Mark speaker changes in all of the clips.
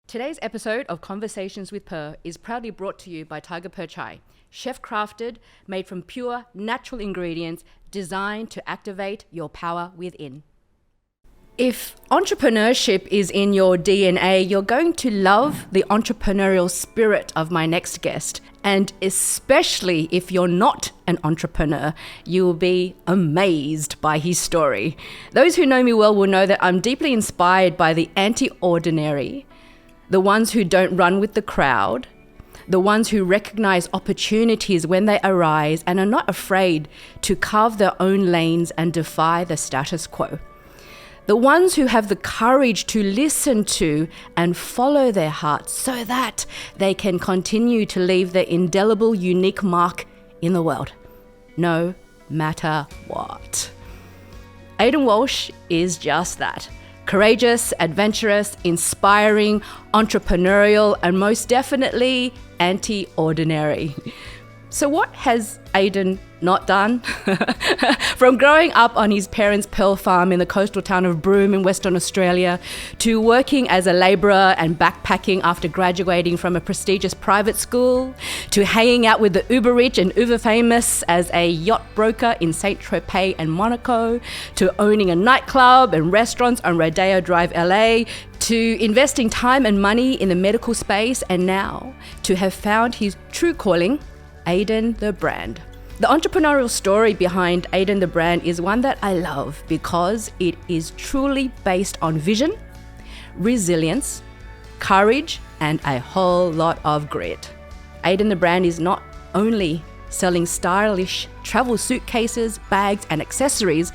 Speaker 1: Today's episode of Conversations with Purrr is proudly brought to you by Tiger Purrr Chai, chef-crafted, made from pure, natural ingredients, designed to activate your power within. If entrepreneurship is in your DNA, you're going to love the entrepreneurial spirit of my next guest. And especially if you're not an entrepreneur, you will be amazed by his story. Those who know me well will know that I'm deeply inspired by the anti-ordinary, the ones who don't run with the crowd, the ones who recognize opportunities when they arise and are not afraid to carve their own lanes and defy the status quo. The ones who have the courage to listen to and follow their hearts so that they can continue to leave their indelible, unique mark in the world, no matter what. Aidan Walsh is just that. Courageous, adventurous, inspiring, entrepreneurial, and most definitely anti-ordinary. So what has Aidan not done? From growing up on his parents' pearl farm in the coastal town of Broome in Western Australia, to working as a labourer and backpacking after graduating from a prestigious private school, to hanging out with the uber rich and uber famous as a yacht broker in Saint-Tropez and Monaco, to owning a nightclub and restaurants on Rodeo Drive, LA, to investing time and money in the medical space, and now to have found his true calling, Aidan the brand. The entrepreneurial story behind Aidan the brand is one that I love because it is truly based on vision, resilience, courage, and a whole lot of grit. Aidan the brand is not only selling stylish travel suitcases, bags, and accessories,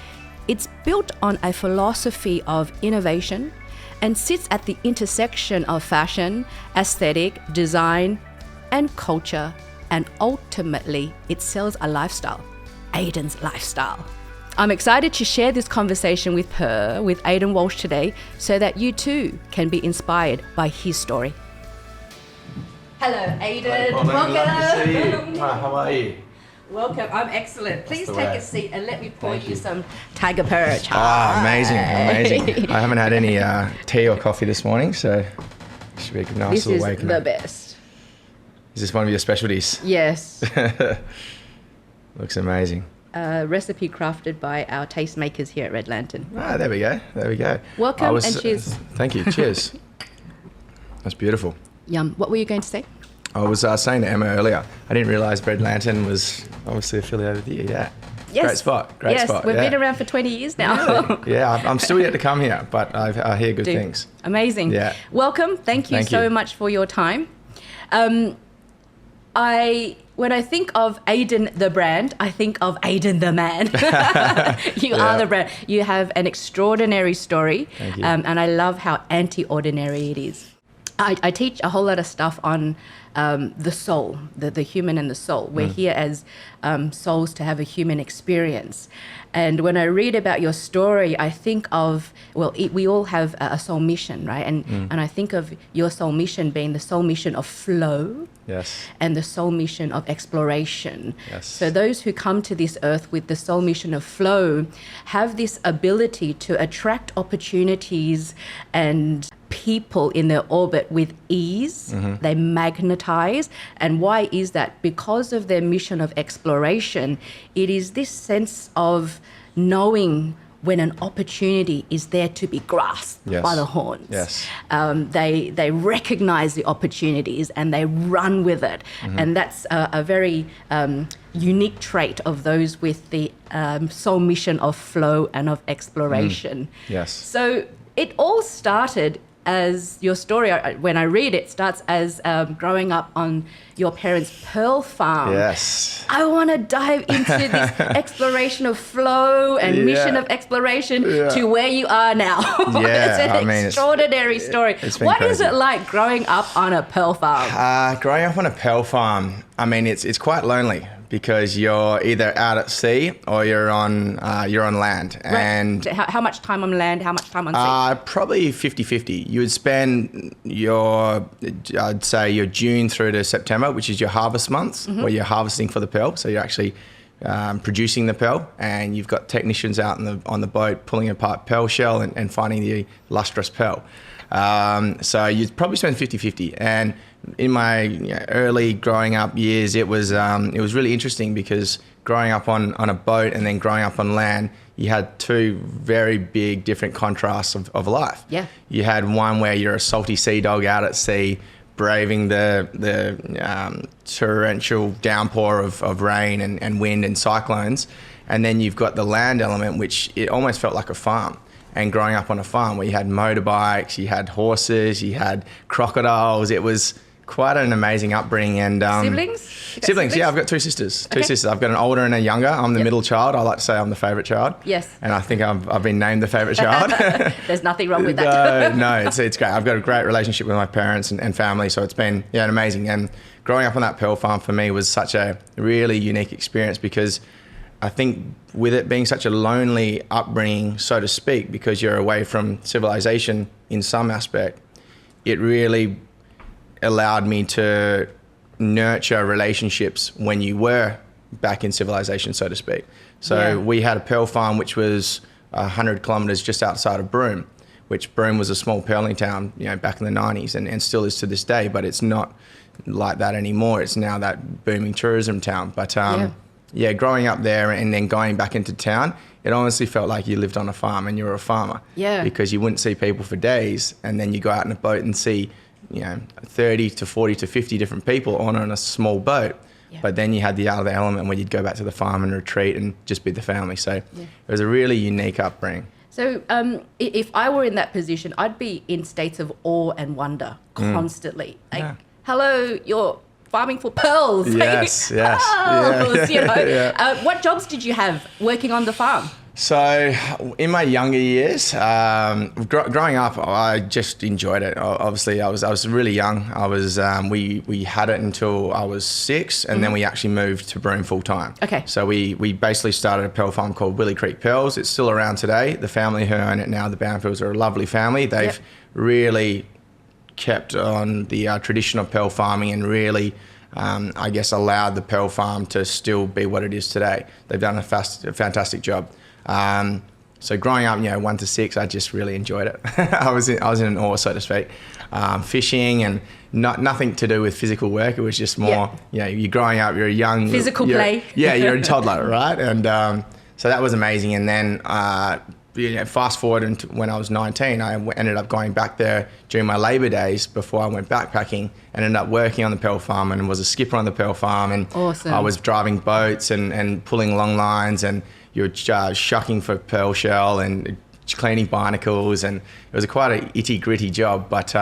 Speaker 1: it's built on a philosophy of innovation and sits at the intersection of fashion, aesthetic, design, and culture. And ultimately, it sells a lifestyle, Aidan's lifestyle. I'm excited to share this conversation with Purrr, with Aidan Walsh today, so that you too can be inspired by his story. Hello, Aidan.
Speaker 2: Hi, Pauline. Lovely to see you. Hi, how are you?
Speaker 1: Welcome. I'm excellent. Please take
Speaker 2: way.
Speaker 1: a seat and let me pour you some Tiger Purrr chai.
Speaker 2: Ah, amazing. I haven't had any tea or coffee this morning, so it should be a nice
Speaker 1: This
Speaker 2: little
Speaker 1: is
Speaker 2: wake
Speaker 1: the
Speaker 2: up.
Speaker 1: best.
Speaker 2: Is this one of your specialties?
Speaker 1: Yes.
Speaker 2: Looks amazing.
Speaker 1: Recipe crafted by our tastemakers here at Red Lantern.
Speaker 2: Ah, there we go. There we go.
Speaker 1: Welcome and cheers.
Speaker 2: Thank you. Cheers. That's beautiful.
Speaker 1: Yum. What were you going to say?
Speaker 2: I was saying to Emma earlier, I didn't realise Red Lantern was obviously affiliated with you. Yeah.
Speaker 1: Yes.
Speaker 2: Great spot. Great
Speaker 1: yes,
Speaker 2: spot.
Speaker 1: We've
Speaker 2: yeah.
Speaker 1: been around for 20 years now.
Speaker 2: Really? Yeah, I'm still yet to come here, but I hear good things.
Speaker 1: Amazing.
Speaker 2: Yeah.
Speaker 1: Welcome. Thank you so much for your time. When I think of Aidan the brand, I think of Aidan the man. You are the brand. You have an extraordinary story.
Speaker 2: Thank you.
Speaker 1: And I love how anti-ordinary it is. I teach a whole lot of stuff on the soul, the human and the soul. We're here as souls to have a human experience. And when I read about your story, I think of, we all have a soul mission, right? And I think of your soul mission being the soul mission of flow.
Speaker 2: Yes.
Speaker 1: And the soul mission of exploration.
Speaker 2: Yes.
Speaker 1: So those who come to this earth with the soul mission of flow have this ability to attract opportunities and people in their orbit with ease. They magnetize. And why is that? Because of their mission of exploration, it is this sense of knowing when an opportunity is there to be grasped by the horns.
Speaker 2: Yes.
Speaker 1: They recognize the opportunities and they run with it. And that's a very unique trait of those with the soul mission of flow and of exploration.
Speaker 2: Yes.
Speaker 1: So it all started as your story, when I read it, starts as growing up on your parents' pearl farm.
Speaker 2: Yes.
Speaker 1: I want to dive into this exploration of flow and mission of exploration to where you are now.
Speaker 2: Yeah,
Speaker 1: It's an extraordinary story.
Speaker 2: It's been
Speaker 1: What
Speaker 2: crazy.
Speaker 1: is it like growing up on a pearl farm?
Speaker 2: Growing up on a pearl farm, I mean, it's quite lonely because you're either out at sea or you're on land. And
Speaker 1: How much time on land, how much time on sea?
Speaker 2: probably 50-50. You would spend I'd say your June through to September, which is your harvest months, where you're harvesting for the pearl. So you're actually producing the pearl, and you've got technicians out on the boat pulling apart pearl shell and finding the lustrous pearl. So you'd probably spend 50-50. And in my early growing up years, it was really interesting because growing up on a boat and then growing up on land, you had two very big different contrasts of life.
Speaker 1: Yeah.
Speaker 2: You had one where you're a salty sea dog out at sea, braving the torrential downpour of rain and wind and cyclones. And then you've got the land element, which it almost felt like a farm. And growing up on a farm where you had motorbikes, you had horses, you had crocodiles, it was quite an amazing upbringing. And siblings, yeah, I've got two sisters. I've got an older and a younger. I'm the middle child. I like to say I'm the favourite child.
Speaker 1: Yes.
Speaker 2: And I think I've been named the favourite child.
Speaker 1: There's nothing wrong with that.
Speaker 2: No, it's great. I've got a great relationship with my parents and family, so it's been amazing. And growing up on that pearl farm for me was such a really unique experience because I think with it being such a lonely upbringing, so to speak, because you're away from civilization in some aspect, it really allowed me to nurture relationships when you were back in civilization, so to speak. So we had a pearl farm which was 100 kilometres just outside of Broome, which Broome was a small pearling town, back in the 90s and still is to this day, but it's not like that anymore. It's now that booming tourism town. But growing up there and then going back into town, it honestly felt like you lived on a farm and you were a farmer. Yeah. Because you wouldn't see people for days, and then you go out in a boat and see 30 to 40 to 50 different people on a small boat. Yeah. But then you had the other element where you'd go back to the farm and retreat and just be the family. So it was a really unique upbringing.
Speaker 1: So if I were in that position, I'd be in states of awe and wonder constantly. Like, hello, you're farming for pearls.
Speaker 2: Yes,
Speaker 1: Pearls, what jobs did you have working on the farm?
Speaker 2: So in my younger years, growing up, I just enjoyed it. Obviously, I was really young. I was we had it until I was 6, and then we actually moved to Broome full time. Okay. So we basically started a pearl farm called Willie Creek Pearls. It's still around today. The family who own it now, the Banfields, are a lovely family. They've really kept on the tradition of pearl farming and really, I guess, allowed the pearl farm to still be what it is today. They've done a fantastic job. So growing up, 1 to 6, I just really enjoyed it. I was in an awe, so to speak. Fishing and nothing to do with physical work. It was just more, you're growing up, you're a young...
Speaker 1: Physical play.
Speaker 2: Yeah, you're a toddler, right? And so that was amazing. And then fast forward into when I was 19, I ended up going back there during my Labour days before I went backpacking, and ended up working on the pearl farm and was a skipper on the pearl farm. And I was driving boats and pulling long lines, and you're shucking for pearl shell and cleaning barnacles, and it was quite an itty gritty job, but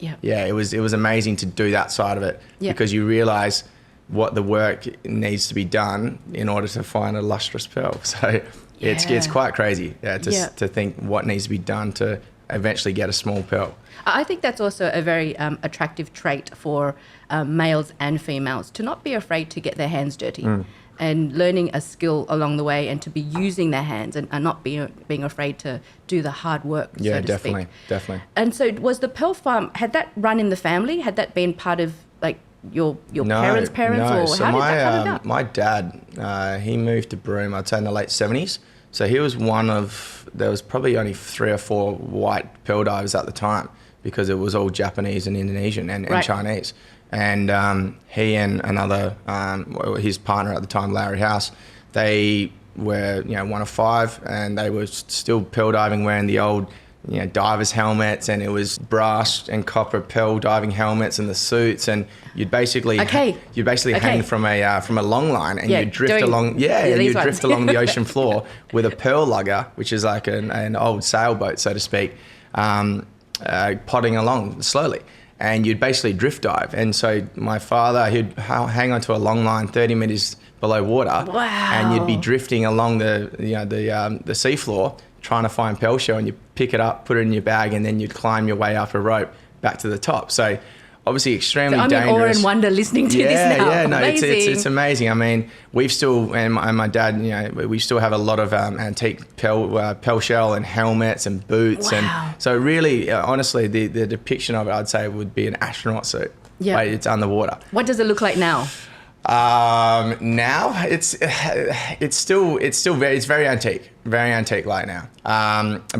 Speaker 2: it was amazing to do that side of it because you realise what the work needs to be done in order to find a lustrous pearl. So it's quite crazy to think what needs to be done to eventually get a small pearl.
Speaker 1: I think that's also a very attractive trait for males and females, to not be afraid to get their hands dirty. And learning a skill along the way, and to be using their hands and not being afraid to do the hard work, so to speak. Definitely. And so was the pearl farm, had that run in the family? Had that been part of like your parents' parents?
Speaker 2: No.
Speaker 1: Or
Speaker 2: so
Speaker 1: how did that come about?
Speaker 2: My dad, he moved to Broome, I'd say in the late 70s. So he was there was probably only 3 or 4 white pearl divers at the time, because it was all Japanese and Indonesian and Chinese. And he and another, his partner at the time, Larry House, they were, one of 5, and they were still pearl diving wearing the old, divers helmets, and it was brass and copper pearl diving helmets and the suits, and you'd basically hang from a long line, and you'd drift along along the ocean floor with a pearl lugger, which is like an old sailboat, so to speak, potting along slowly. And you'd basically drift dive. And so my father, he'd hang onto a long line 30 meters below water. Wow. And you'd be drifting along the seafloor trying to find pearl shell, and you pick it up, put it in your bag, and then you'd climb your way up a rope back to the top. So obviously extremely dangerous.
Speaker 1: I'm in awe and wonder listening to this now.
Speaker 2: Yeah, no, it's amazing. I mean, we've still, and my dad, we still have a lot of antique pearl shell and helmets and boots. Wow. And so really, honestly, the depiction of it, I'd say, would be an astronaut suit. Yeah. But it's underwater.
Speaker 1: What does it look like now?
Speaker 2: Now it's very antique light now.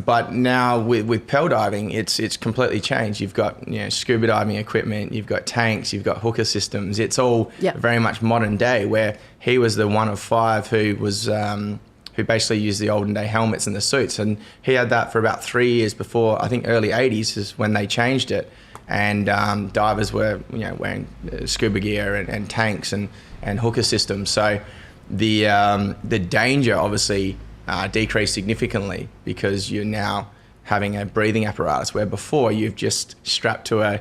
Speaker 2: But now with pearl diving, it's completely changed. You've got scuba diving equipment, you've got tanks, you've got hooker systems. It's all very much modern day. Where he was the one of 5 who was who basically used the olden day helmets and the suits, and he had that for about 3 years before. I think early 80s is when they changed it. And divers were, wearing scuba gear and tanks and hooker systems. So the danger obviously decreased significantly because you're now having a breathing apparatus, where before you've just strapped to a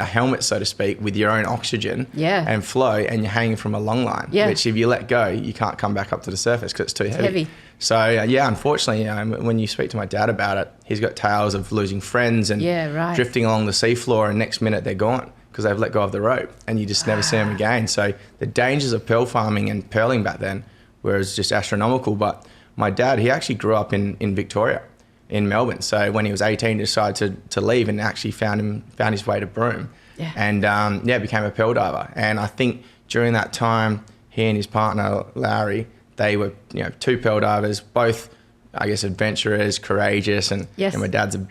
Speaker 2: helmet, so to speak, with your own oxygen and flow, and you're hanging from a long line, which if you let go, you can't come back up to the surface because it's too heavy. So unfortunately, when you speak to my dad about it, he's got tales of losing friends and drifting along the seafloor, and next minute they're gone because they've let go of the rope, and you just never see them again. So the dangers of pearl farming and pearling back then were just astronomical. But my dad, he actually grew up in Victoria, in Melbourne. So when he was 18, he decided to leave and actually found his way to Broome, and became a pearl diver. And I think during that time, he and his partner Larry, they were 2 pearl divers, both I guess adventurous, courageous, and my dad's a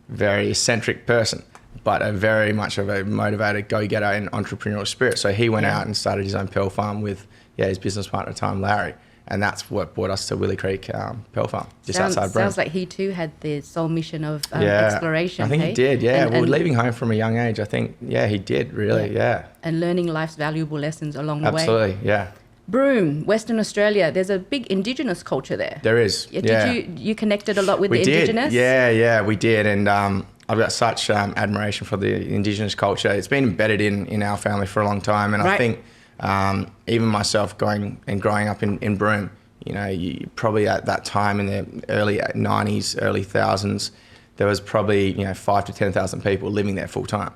Speaker 2: very eccentric person, but a very much of a motivated go-getter and entrepreneurial spirit. So he went out and started his own pearl farm with his business partner at the time, Larry. And that's what brought us to Willie Creek Pearl Farm, just outside Broome.
Speaker 1: Sounds like he too had the sole mission of exploration.
Speaker 2: I think he did, and leaving home from a young age, I think, he did, really,
Speaker 1: And learning life's valuable lessons along the way.
Speaker 2: Absolutely, yeah.
Speaker 1: Broome, Western Australia, there's a big Indigenous culture there.
Speaker 2: There is,
Speaker 1: Did you connected a lot with the Indigenous?
Speaker 2: Yeah, we did. And I've got such admiration for the Indigenous culture. It's been embedded in our family for a long time. And I think even myself growing up in Broome, you probably at that time in the early 90s, early thousands, there was probably 5 to 10,000 people living there full time,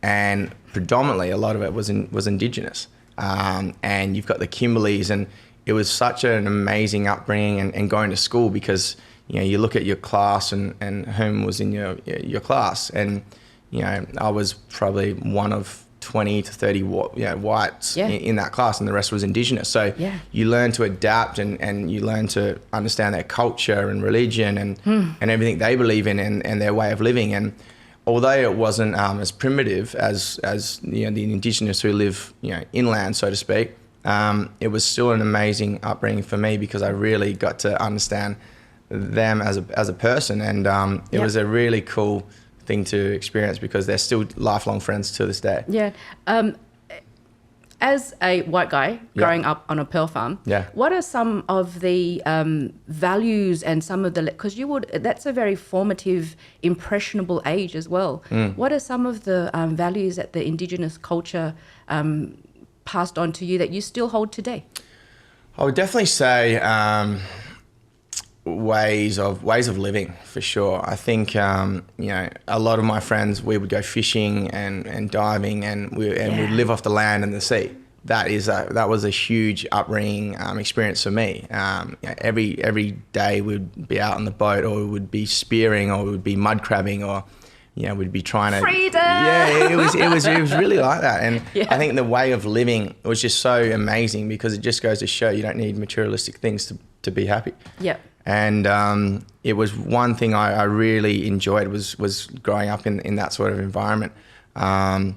Speaker 2: and predominantly a lot of it was Indigenous. And you've got the Kimberleys, and it was such an amazing upbringing and going to school, because you look at your class and whom was in your class, and I was probably one of 20 to 30 whites in that class, and the rest was Indigenous. So you learn to adapt and you learn to understand their culture and religion and everything they believe in and their way of living. And although it wasn't as primitive as the Indigenous who live inland, so to speak, it was still an amazing upbringing for me, because I really got to understand them as a person, and it was a really cool thing to experience, because they're still lifelong friends to this day.
Speaker 1: As a white guy growing up on a pearl farm, what are some of the values and some of the, because that's a very formative, impressionable age as well. What are some of the values that the Indigenous culture passed on to you that you still hold today?
Speaker 2: I would definitely say ways of living, for sure. I think a lot of my friends, we would go fishing and diving, and we'd live off the land and the sea. That was a huge upbringing experience for me. Every day we'd be out on the boat, or we would be spearing, or we would be mud crabbing, or we'd be trying to
Speaker 1: freedom.
Speaker 2: It was really like that. And I think the way of living was just so amazing, because it just goes to show you don't need materialistic things to be happy. And it was one thing I really enjoyed was growing up in that sort of environment. I'd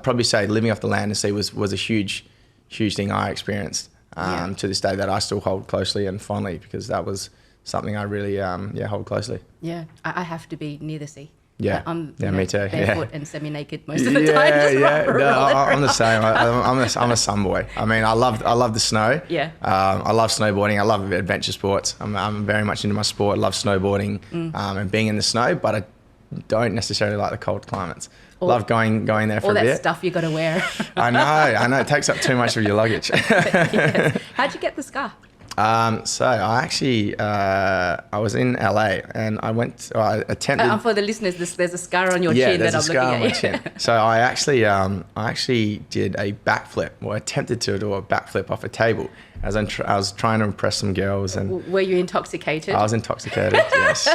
Speaker 2: probably say living off the land and sea was a huge thing I experienced to this day, that I still hold closely and fondly, because that was something I really hold closely.
Speaker 1: I have to be near the sea.
Speaker 2: Me too.
Speaker 1: Barefoot and semi-naked most of the time.
Speaker 2: I'm the same. I'm a sun boy. I mean, I love the snow. I love snowboarding. I love adventure sports. I'm very much into my sport. I love snowboarding and being in the snow, but I don't necessarily like the cold climates. Love going there for a bit.
Speaker 1: All that stuff you got to wear.
Speaker 2: I know. It takes up too much of your luggage.
Speaker 1: How'd you get the scar?
Speaker 2: So I actually, I was in LA, and I attempted.
Speaker 1: For the listeners, there's a scar on your chin that I'm looking at.
Speaker 2: There's a scar on my chin. So I actually did a backflip, or attempted to do a backflip off a table, as I was trying to impress some girls. And
Speaker 1: were you intoxicated?
Speaker 2: I was intoxicated, yes.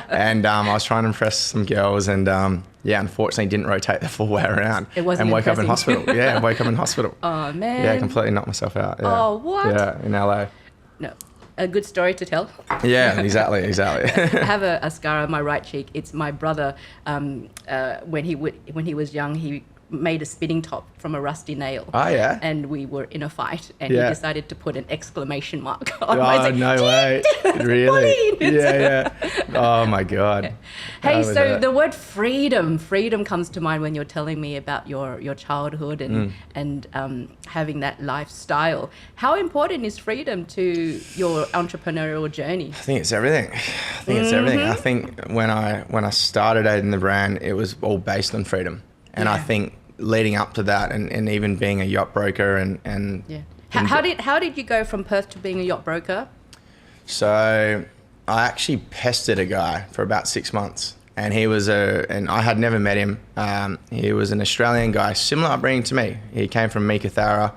Speaker 2: And I was trying to impress some girls, and yeah, unfortunately didn't rotate the full way around.
Speaker 1: It wasn't
Speaker 2: and woke up in
Speaker 1: impressive.
Speaker 2: hospital. Yeah, woke up in hospital.
Speaker 1: Oh, man.
Speaker 2: Yeah, completely knocked myself out. Yeah.
Speaker 1: Oh, what?
Speaker 2: Yeah, in LA.
Speaker 1: No, a good story to tell.
Speaker 2: Yeah, exactly.
Speaker 1: I have a scar on my right cheek. It's my brother. When he was young, he made a spinning top from a rusty nail.
Speaker 2: Oh, yeah?
Speaker 1: And we were in a fight, and
Speaker 2: Yeah.
Speaker 1: he decided to put an exclamation mark on
Speaker 2: Oh,
Speaker 1: my
Speaker 2: no way. Really?
Speaker 1: Pauline.
Speaker 2: Yeah. Oh, my God.
Speaker 1: Hey,
Speaker 2: How was
Speaker 1: so
Speaker 2: that?
Speaker 1: the word freedom comes to mind when you're telling me about your childhood and having that lifestyle. How important is freedom to your entrepreneurial journey?
Speaker 2: I think it's everything. I think when I started Aidan the brand, it was all based on freedom. And I think leading up to that and even being a yacht broker and
Speaker 1: Yeah. How did you go from Perth to being a yacht broker?
Speaker 2: So I actually pestered a guy for about 6 months, and and I had never met him. He was an Australian guy, similar upbringing to me. He came from Meekatharra.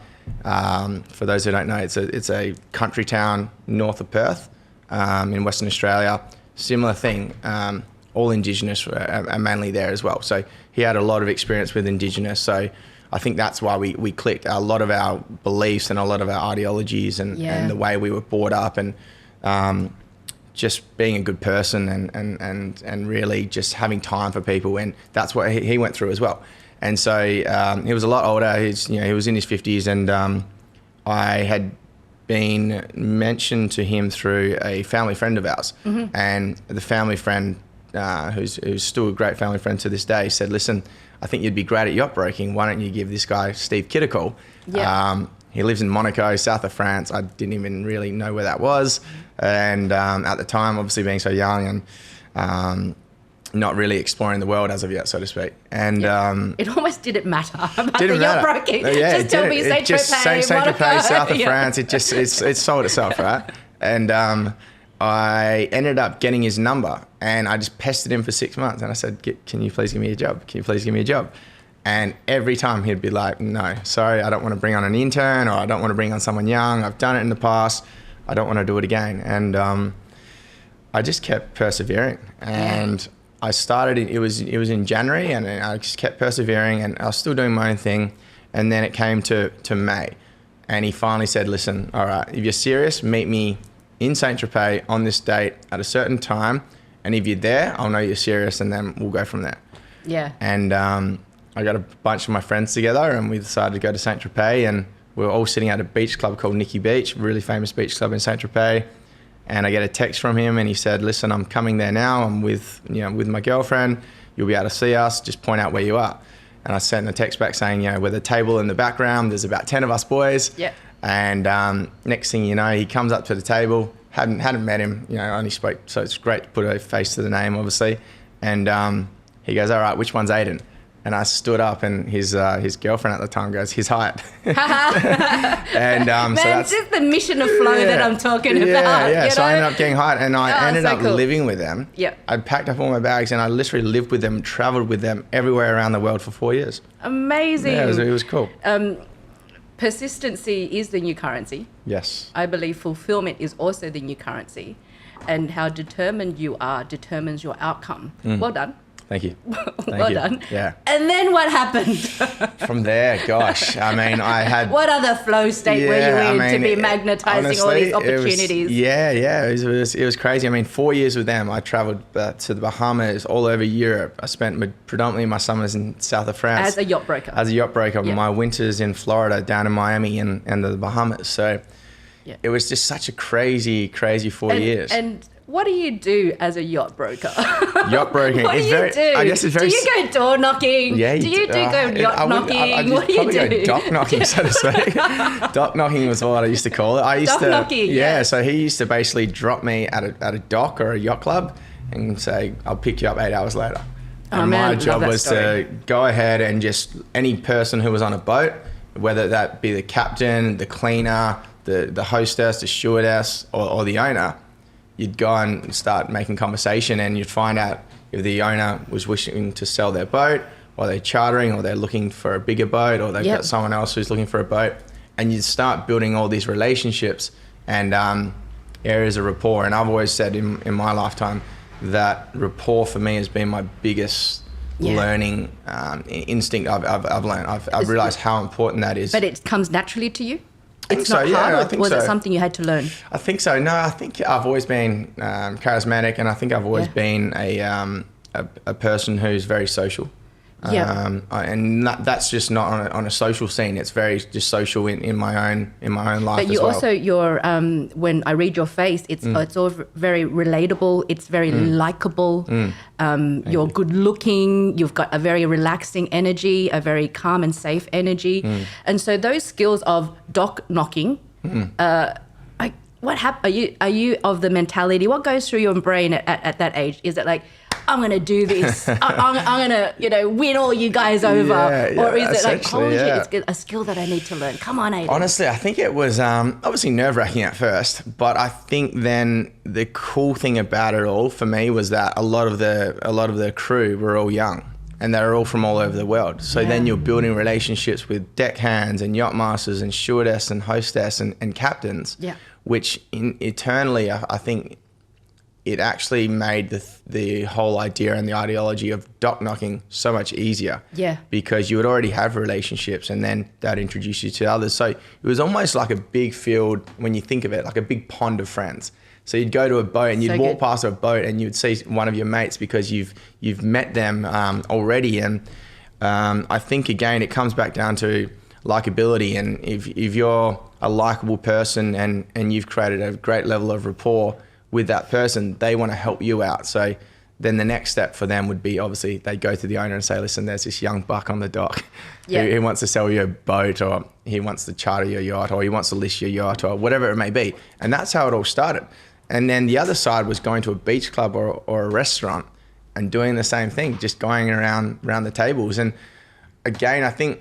Speaker 2: For those who don't know, it's a country town north of Perth, in Western Australia. Similar thing. All Indigenous are mainly there as well. So he had a lot of experience with Indigenous. So I think that's why we clicked. A lot of our beliefs and a lot of our ideologies and the way we were brought up and just being a good person and really just having time for people. And that's what he went through as well. And so he was a lot older. He was in his 50s, and I had been mentioned to him through a family friend of ours. And the family friend, who's still a great family friend to this day, said, listen, I think you'd be great at yacht broking. Why don't you give this guy, Steve Kidd, a call?
Speaker 1: Yeah.
Speaker 2: He lives in Monaco, south of France. I didn't even really know where that was. And at the time, obviously being so young and not really exploring the world as of yet, so to speak. And
Speaker 1: it almost didn't matter about the yacht broking.
Speaker 2: Yeah,
Speaker 1: just tell me
Speaker 2: Saint-Tropez, south of France. It sold itself, right? And I ended up getting his number, and I just pestered him for 6 months. And I said, can you please give me a job? Can you please give me a job? And every time he'd be like, no, sorry, I don't want to bring on an intern, or I don't want to bring on someone young. I've done it in the past. I don't want to do it again. And I just kept persevering. And I started, it was in January, and I just kept persevering, and I was still doing my own thing. And then it came to May, and he finally said, listen, all right, if you're serious, meet me in Saint-Tropez on this date at a certain time. And if you're there, I'll know you're serious, and then we'll go from there.
Speaker 1: Yeah.
Speaker 2: And I got a bunch of my friends together, and we decided to go to Saint-Tropez, and we were all sitting at a beach club called Nikki Beach, really famous beach club in Saint-Tropez. And I get a text from him, and he said, listen, I'm coming there now. I'm with my girlfriend. You'll be able to see us. Just point out where you are. And I sent a text back saying, we're the table in the background. There's about 10 of us boys.
Speaker 1: Yeah.
Speaker 2: And next thing you know, he comes up to the table. Hadn't met him, only spoke. So it's great to put a face to the name, obviously. And he goes, all right, which one's Aidan? And I stood up, and his girlfriend at the time goes, his height. And
Speaker 1: Man,
Speaker 2: so that's
Speaker 1: just the mission of flow that I'm talking about.
Speaker 2: Yeah. So I ended up getting height, and I ended up
Speaker 1: cool.
Speaker 2: living with them.
Speaker 1: Yeah.
Speaker 2: I packed up all my bags, and I literally lived with them, traveled with them everywhere around the world for 4 years.
Speaker 1: Amazing.
Speaker 2: Yeah, it was cool.
Speaker 1: Persistency is the new currency.
Speaker 2: Yes.
Speaker 1: I believe fulfillment is also the new currency, and how determined you are determines your outcome. Well done.
Speaker 2: Thank you.
Speaker 1: Well done.
Speaker 2: Yeah.
Speaker 1: And then what happened?
Speaker 2: From there, gosh, I mean, I had...
Speaker 1: What other flow state were you in to be magnetizing all these opportunities?
Speaker 2: It was crazy. I mean, 4 years with them. I traveled to the Bahamas, all over Europe. I spent predominantly my summers in south of France.
Speaker 1: As a yacht broker.
Speaker 2: Yeah. My winters in Florida, down in Miami and the Bahamas. So it was just such a crazy 4 years.
Speaker 1: And what do you do as a yacht broker?
Speaker 2: Yacht broking.
Speaker 1: What do you do?
Speaker 2: I guess it's very...
Speaker 1: Do you go door knocking?
Speaker 2: Yeah.
Speaker 1: Do you go yacht knocking? What do you do?
Speaker 2: Go dock knocking, so to speak. Dock knocking was what I used to call it.
Speaker 1: Dock knocking.
Speaker 2: Yeah. So he used to basically drop me at a dock or a yacht club and say, "I'll pick you up 8 hours later." And my job was to go ahead and just any person who was on a boat, whether that be the captain, the cleaner, the hostess, the stewardess, or the owner. You'd go and start making conversation, and you'd find out if the owner was wishing to sell their boat, or they're chartering, or they're looking for a bigger boat, or they've got someone else who's looking for a boat. And you'd start building all these relationships and areas of rapport. And I've always said in my lifetime that rapport for me has been my biggest learning instinct I've learned. I've realized how important that is.
Speaker 1: But it comes naturally to you? It's
Speaker 2: so,
Speaker 1: not
Speaker 2: yeah,
Speaker 1: hard,
Speaker 2: I
Speaker 1: or
Speaker 2: think
Speaker 1: was
Speaker 2: so.
Speaker 1: it something you had to learn?
Speaker 2: I think so. No, I think I've always been charismatic, and I think I've always been a person who's very social.
Speaker 1: Yeah.
Speaker 2: And that's just not on a social scene. It's very just social in my own life.
Speaker 1: But you
Speaker 2: as well.
Speaker 1: also, when I read your face, it's all very relatable. It's very likable. You're good looking. You've got a very relaxing energy, a very calm and safe energy. And so those skills of dock knocking, what happened? Are you of the mentality? What goes through your brain at that age? Is it like, I'm going to do this. I'm going to, win all you guys over. Or is it like, holy shit, it's a skill that I need to learn. Come on, Aidan.
Speaker 2: Honestly, I think it was obviously nerve-wracking at first, but I think then the cool thing about it all for me was that a lot of the crew were all young, and they were all from all over the world. So then you're building relationships with deckhands and yacht masters and stewardess and hostess and captains, which eternally, I think, it actually made the whole idea and the ideology of dock knocking so much easier. Yeah. Because you would already have relationships, and then that introduced you to others. So it was almost like a big field, when you think of it, like a big pond of friends. So you'd go to a boat and you'd walk past a boat and you'd see one of your mates because you've met them already. And I think, again, it comes back down to likability. And if you're a likable person and you've created a great level of rapport with that person, they want to help you out. So then the next step for them would be, obviously, they'd go to the owner and say, listen, there's this young buck on the dock who wants to sell you a boat, or he wants to charter your yacht, or he wants to list your yacht, or whatever it may be. And that's how it all started. And then the other side was going to a beach club or a restaurant and doing the same thing, just going around the tables. And again, I think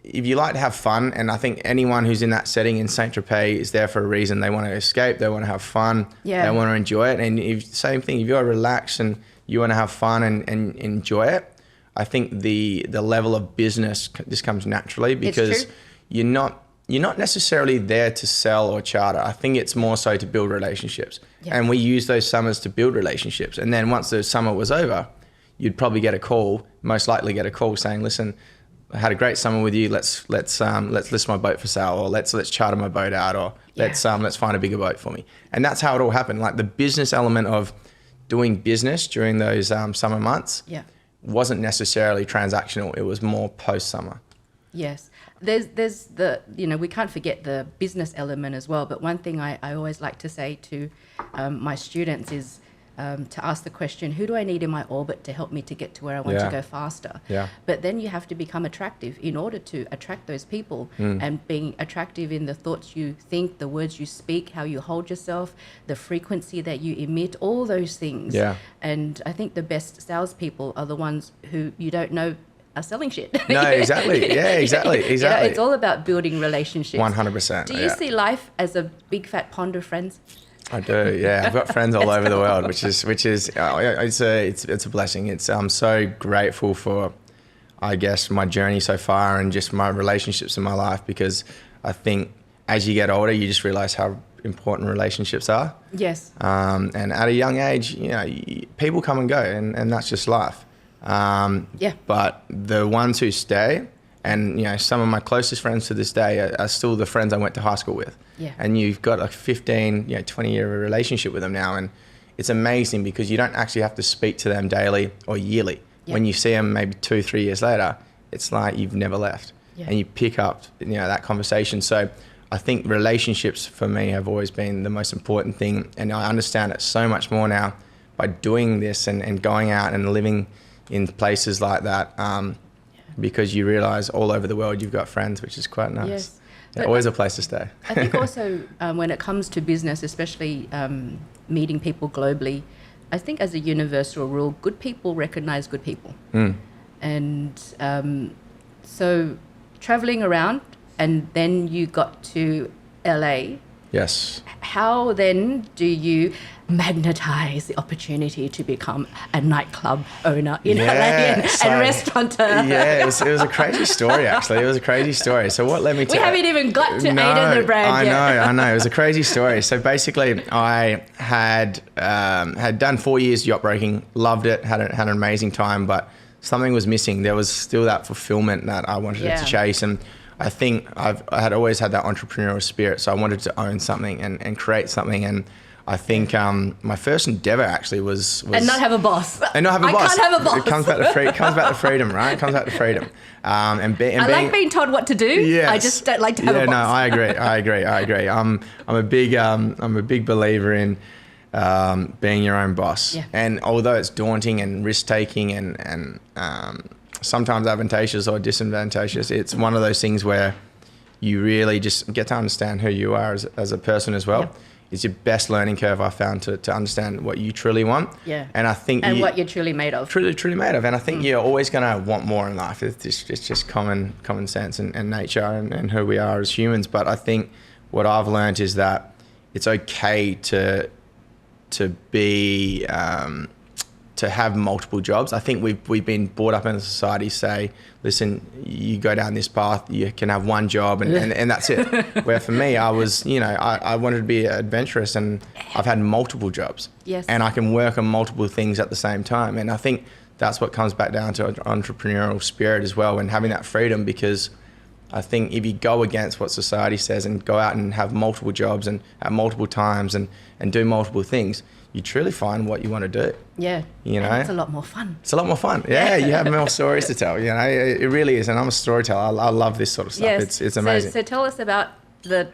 Speaker 2: if you like to have fun, and I think anyone who's in that setting in Saint-Tropez is there for a reason. They want to escape, they want to have fun, they want to enjoy it. And same thing, if you're relaxed and you want to have fun and enjoy it, I think the level of business just comes naturally, because you're not necessarily there to sell or charter. I think it's more so to build relationships. And we use those summers to build relationships. And then once the summer was over, you'd probably most likely get a call saying, listen, I had a great summer with you. Let's list my boat for sale, or let's charter my boat out, or let's find a bigger boat for me. And that's how it all happened. Like the business element of doing business during those summer months wasn't necessarily transactional. It was more post summer. Yes.
Speaker 1: There's the, we can't forget the business element as well. But one thing I always like to say to my students is, to ask the question, who do I need in my orbit to help me to get to where I want to go faster? But then you have to become attractive in order to attract those people, and being attractive in the thoughts you think, the words you speak, how you hold yourself, the frequency that you emit, all those things. And I think the best salespeople are the ones who you don't know are selling shit.
Speaker 2: No, exactly. Yeah, exactly.
Speaker 1: It's all about building relationships.
Speaker 2: 100%.
Speaker 1: Do you see life as a big fat pond of friends?
Speaker 2: I do, yeah. I've got friends all over the world, which is it's a blessing. I'm so grateful for, I guess, my journey so far and just my relationships in my life, because I think as you get older, you just realize how important relationships are. Yes. And at a young age, people come and go, and that's just life. But the ones who stay, and some of my closest friends to this day are still the friends I went to high school with. And you've got a 15, 20-year relationship with them now, and it's amazing because you don't actually have to speak to them daily or yearly. When you see them maybe 2-3 years later, it's like you've never left, and you pick up that conversation. So I think relationships for me have always been the most important thing, and I understand it so much more now by doing this and going out and living in places like that, because you realize all over the world you've got friends, which is quite nice. Always a place to stay.
Speaker 1: I think also when it comes to business, especially meeting people globally, I think as a universal rule, good people recognize good people. And so traveling around, and then you got to LA.
Speaker 2: Yes.
Speaker 1: How then do you magnetize the opportunity to become a nightclub owner in LA and restaurateur?
Speaker 2: Yeah, it was a crazy story, actually. It was a crazy story. So what led me to...
Speaker 1: We haven't even got to Aidan the brand yet.
Speaker 2: I know. It was a crazy story. So basically, I had done 4 years yacht broking, loved it, had an amazing time, but something was missing. There was still that fulfillment that I wanted to chase. And I think I had always had that entrepreneurial spirit. So I wanted to own something and create something. And I think my first endeavor actually was
Speaker 1: and not have a boss.
Speaker 2: And not have a boss.
Speaker 1: I can't have a boss.
Speaker 2: It comes back to freedom, right? It comes back to freedom. I
Speaker 1: like being told what to do. Yes. I just don't like to have a boss.
Speaker 2: Yeah, no, I agree. I'm a big believer in being your own boss. Yeah. And although it's daunting and risk taking and sometimes advantageous or disadvantageous, it's one of those things where you really just get to understand who you are as a person as well. Yep. It's your best learning curve, I found, to understand what you truly want.
Speaker 1: Yeah.
Speaker 2: And I think
Speaker 1: what you're truly made of.
Speaker 2: Truly made of. And I think you're always going to want more in life. It's just common sense and nature and who we are as humans. But I think what I've learned is that it's okay to be to have multiple jobs. I think we've been brought up in a society say, listen, you go down this path, you can have one job and that's it. Where for me, I was, I wanted to be adventurous, and I've had multiple jobs.
Speaker 1: Yes.
Speaker 2: And I can work on multiple things at the same time. And I think that's what comes back down to entrepreneurial spirit as well, and having that freedom, because I think if you go against what society says and go out and have multiple jobs and at multiple times and do multiple things, you truly find what you want to do.
Speaker 1: Yeah.
Speaker 2: And
Speaker 1: it's a lot more fun.
Speaker 2: It's a lot more fun. Yeah, you have more stories to tell. It really is. And I'm a storyteller. I love this sort of stuff.
Speaker 1: Yes.
Speaker 2: It's amazing.
Speaker 1: So tell us about the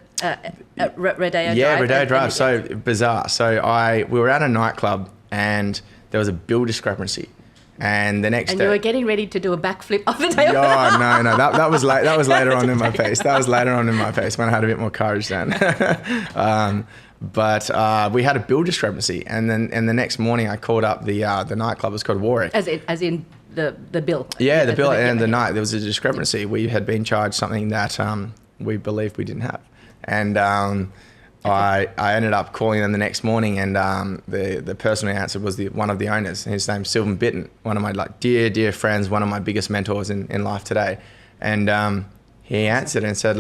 Speaker 1: Rodeo Drive.
Speaker 2: Yeah, Rodeo Drive. So bizarre. So we were at a nightclub and there was a bill discrepancy. And the next day,
Speaker 1: you were getting ready to do a backflip off the table.
Speaker 2: Oh no, that was later on in my piece. That was later on in my piece when I had a bit more courage then. But we had a bill discrepancy, and the next morning I called up the nightclub. It was called Warwick.
Speaker 1: As in the bill.
Speaker 2: Yeah, the bill and the night. There was a discrepancy. We had been charged something that we believed we didn't have, and I ended up calling them the next morning, and the person who answered was one of the owners. His name's Sylvan Bitten, one of my dear friends, one of my biggest mentors in life today. And he answered and said,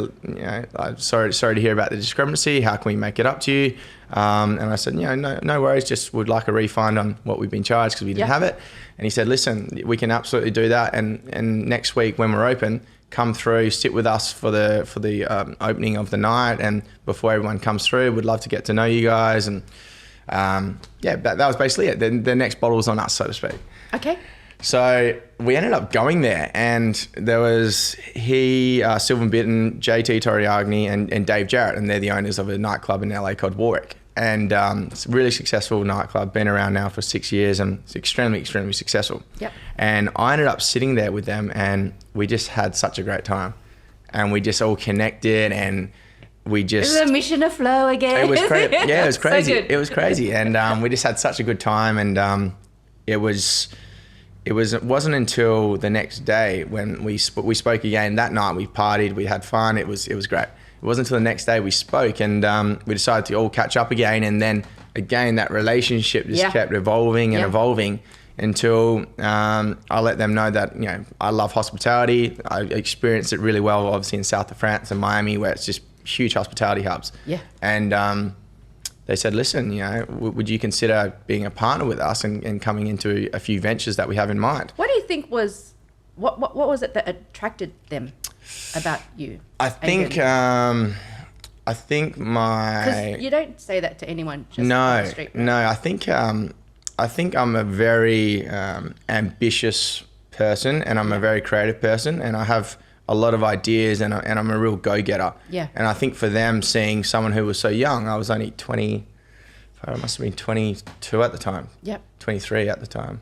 Speaker 2: I'm sorry to hear about the discrepancy. How can we make it up to you? And I said, no worries. Just would like a refund on what we've been charged because we didn't have it. And he said, listen, we can absolutely do that. And next week when we're open, come through, sit with us for the opening of the night, and before everyone comes through, we'd love to get to know you guys. And that was basically it. The next bottle was on us, so to speak.
Speaker 1: Okay.
Speaker 2: So we ended up going there, and there was Sylvan Bitten, JT Toriagni, and Dave Jarrett, and they're the owners of a nightclub in LA called Warwick. And it's a really successful nightclub, been around now for 6 years, and it's extremely, extremely successful.
Speaker 1: Yep.
Speaker 2: And I ended up sitting there with them, and we just had such a great time. And we just all connected, and we just...
Speaker 1: It was a mission of flow again.
Speaker 2: It was crazy. Yeah, it was crazy.
Speaker 1: So good.
Speaker 2: It was crazy. And we just had such a good time. And it wasn't until the next day when we spoke again. That night we partied, we had fun. It was great. It wasn't until the next day we spoke, and we decided to all catch up again. And then again, that relationship just kept evolving and evolving until I let them know that I love hospitality. I experienced it really well, obviously in south of France and Miami, where it's just huge hospitality hubs.
Speaker 1: Yeah.
Speaker 2: And they said, listen, would you consider being a partner with us and coming into a few ventures that we have in mind?
Speaker 1: What do you think was what was it that attracted them about you?
Speaker 2: I think my...
Speaker 1: Because you don't say that to anyone just on the street. Right?
Speaker 2: No, I think I'm a very ambitious person, and I'm a very creative person, and I have a lot of ideas, and I'm a real go-getter.
Speaker 1: Yeah.
Speaker 2: And I think for them, seeing someone who was so young, I was only 20, I must have been 22 at the time.
Speaker 1: Yep.
Speaker 2: 23 at the time.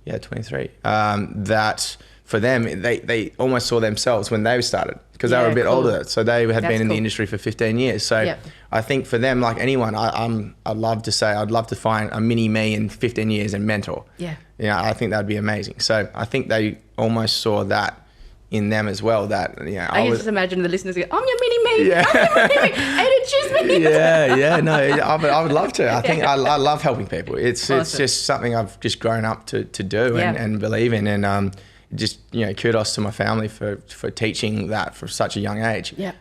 Speaker 2: Yeah, 23. That for them, they almost saw themselves when they started, because they were a bit older. So they had been in the industry for 15 years. So I think for them, like anyone, I'd love to find a mini me in 15 years and mentor.
Speaker 1: Yeah.
Speaker 2: I think that'd be amazing. So I think they almost saw that in them as well. That
Speaker 1: I can just imagine the listeners go, "I'm your mini me, I'm your mini me, Aidan, choose me."
Speaker 2: No, I would love to. I think I love helping people. It's just something I've just grown up to do and believe in, and just kudos to my family for teaching that from such a young age.
Speaker 1: Yeah.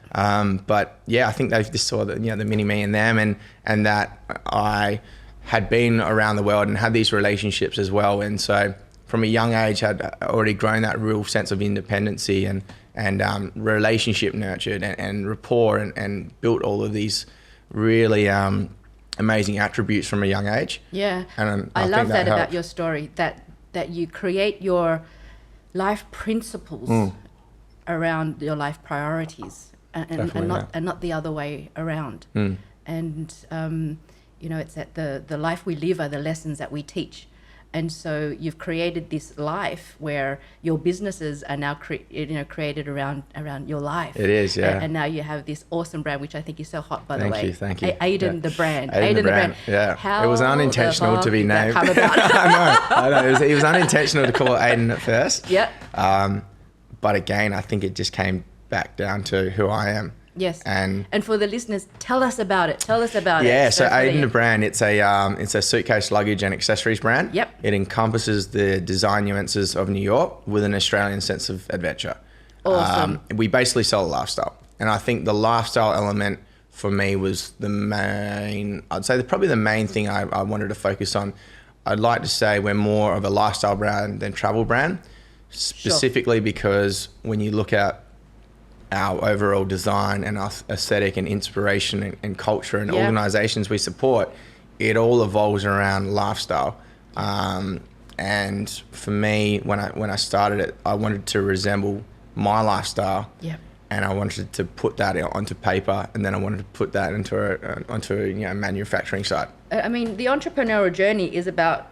Speaker 2: But I think they just saw the the mini me in them, and that I had been around the world and had these relationships as well, and so from a young age had already grown that real sense of independency and relationship nurtured and rapport and built all of these really amazing attributes from a young age.
Speaker 1: Yeah,
Speaker 2: and
Speaker 1: I love
Speaker 2: think
Speaker 1: that
Speaker 2: helped.
Speaker 1: about your story, that you create your life principles around your life priorities and not the other way around. And it's that the life we live are the lessons that we teach. And so you've created this life where your businesses are now created around your life.
Speaker 2: It is, yeah.
Speaker 1: And now you have this awesome brand, which I think is so hot, by the way.
Speaker 2: Thank you.
Speaker 1: Aidan the brand.
Speaker 2: Aidan the brand. Yeah.
Speaker 1: How
Speaker 2: it was unintentional to be named.
Speaker 1: Come about?
Speaker 2: I know. It was unintentional to call it Aidan at first.
Speaker 1: Yeah.
Speaker 2: But again, I think it just came back down to who I am.
Speaker 1: Yes.
Speaker 2: And
Speaker 1: for the listeners, tell us about it.
Speaker 2: Yeah, so Aidan the brand, it's a suitcase, luggage and accessories brand.
Speaker 1: Yep.
Speaker 2: It encompasses the design nuances of New York with an Australian sense of adventure.
Speaker 1: Awesome.
Speaker 2: We basically sell a lifestyle. And I think the lifestyle element for me was probably the main thing I wanted to focus on. I'd like to say we're more of a lifestyle brand than travel brand, specifically because when you look at our overall design and our aesthetic and inspiration and culture and organizations we support, it all evolves around lifestyle. And for me, when I started it, I wanted to resemble my lifestyle.
Speaker 1: Yep.
Speaker 2: And I wanted to put that onto paper, and then I wanted to put that onto a manufacturing site.
Speaker 1: I mean, the entrepreneurial journey is about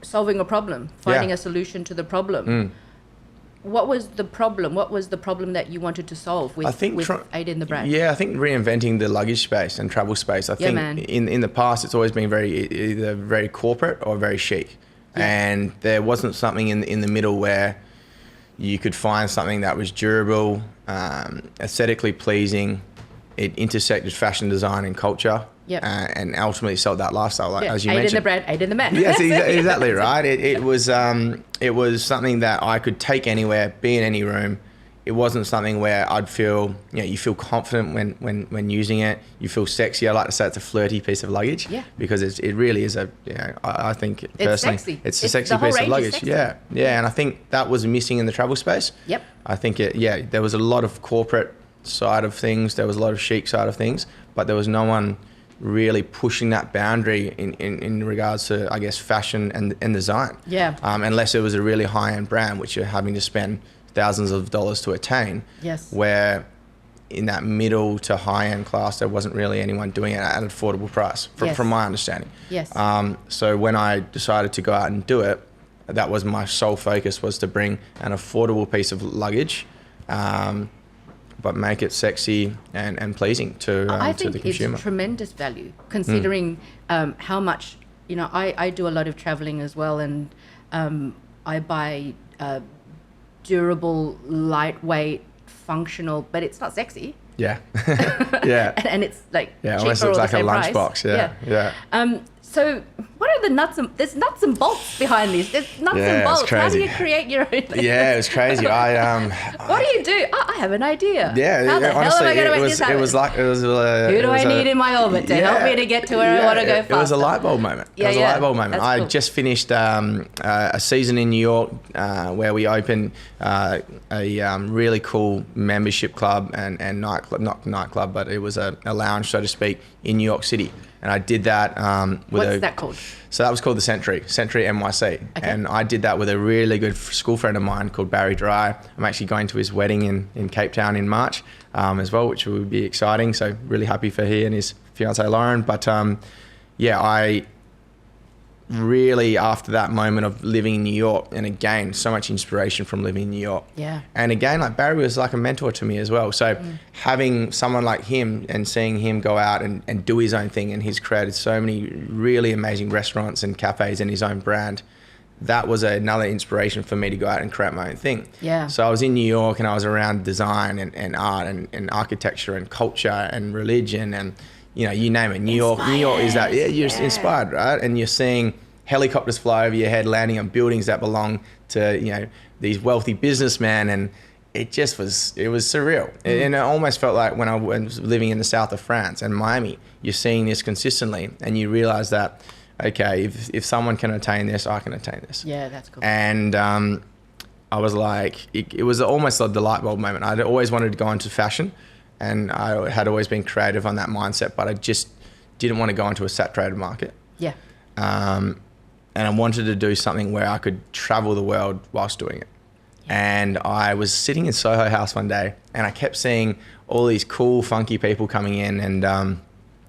Speaker 1: solving a problem, finding a solution to the problem. What was the problem? What was the problem that you wanted to solve with Aidan the brand?
Speaker 2: Yeah, I think reinventing the luggage space and travel space. I think in the past it's always been either very corporate or very chic. Yeah. And there wasn't something in the middle where you could find something that was durable, aesthetically pleasing. It intersected fashion design and culture. Yep. And ultimately sold that lifestyle, as you mentioned.
Speaker 1: Aidan the brand, Aidan the man.
Speaker 2: Yes, exactly right. It was something that I could take anywhere, be in any room. It wasn't something where I'd feel, you feel confident when using it. You feel sexy. I like to say it's a flirty piece of luggage. Yeah. Because it really is I think personally, it's a sexy piece of luggage. Yeah. And I think that was missing in the travel space.
Speaker 1: Yep.
Speaker 2: I think there was a lot of corporate side of things. There was a lot of chic side of things, but there was no one really pushing that boundary in regards to, I guess, fashion and design.
Speaker 1: Yeah.
Speaker 2: Unless it was a really high-end brand, which you're having to spend thousands of dollars to attain.
Speaker 1: Yes.
Speaker 2: Where in that middle to high-end class, there wasn't really anyone doing it at an affordable price, from my understanding.
Speaker 1: Yes.
Speaker 2: So when I decided to go out and do it, that was my sole focus, was to bring an affordable piece of luggage, but make it sexy and pleasing to the consumer.
Speaker 1: I think it's tremendous value, considering how much, I do a lot of traveling as well, and I buy durable, lightweight, functional, but it's not sexy.
Speaker 2: Yeah. Yeah.
Speaker 1: and it's like cheaper
Speaker 2: almost
Speaker 1: or
Speaker 2: looks
Speaker 1: the
Speaker 2: like a
Speaker 1: same price.
Speaker 2: lunchbox. Yeah.
Speaker 1: So what are there's nuts and bolts behind this. There's nuts and bolts. How do you create your own?
Speaker 2: Yeah, it was crazy.
Speaker 1: What do you do? I have an idea.
Speaker 2: Yeah.
Speaker 1: How the hell am I going to make this happen? Who do I need in my orbit to help me to get to where I want to go faster?
Speaker 2: It was a light bulb moment. Light bulb moment. I just finished a season in New York where we opened a really cool membership club and nightclub, not nightclub, but it was a lounge, so to speak, in New York City. And I did that
Speaker 1: What's that called?
Speaker 2: So that was called the Century NYC. Okay. And I did that with a really good school friend of mine called Barry Dry. I'm actually going to his wedding in Cape Town in March as well, which will be exciting. So really happy for he and his fiancée Lauren. But I really, after that moment of living in New York, and again, so much inspiration from living in New York.
Speaker 1: Yeah.
Speaker 2: And again, like Barry was like a mentor to me as well. So having someone like him and seeing him go out and do his own thing, and he's created so many really amazing restaurants and cafes in his own brand, that was another inspiration for me to go out and create my own thing.
Speaker 1: Yeah.
Speaker 2: So I was in New York and I was around design and art and architecture and culture and religion and, you name it. New York is that. Yeah, you're inspired, right? And you're seeing helicopters fly over your head, landing on buildings that belong to, these wealthy businessmen. And it was surreal. And it almost felt like when I was living in the south of France and Miami, you're seeing this consistently, and you realize that okay, if someone can attain this, I can attain this.
Speaker 1: Yeah, that's cool.
Speaker 2: And I was like, it was almost like the light bulb moment. I'd always wanted to go into fashion, and I had always been creative on that mindset, but I just didn't want to go into a saturated market.
Speaker 1: Yeah.
Speaker 2: And I wanted to do something where I could travel the world whilst doing it. Yeah. And I was sitting in Soho House one day, and I kept seeing all these cool, funky people coming in, and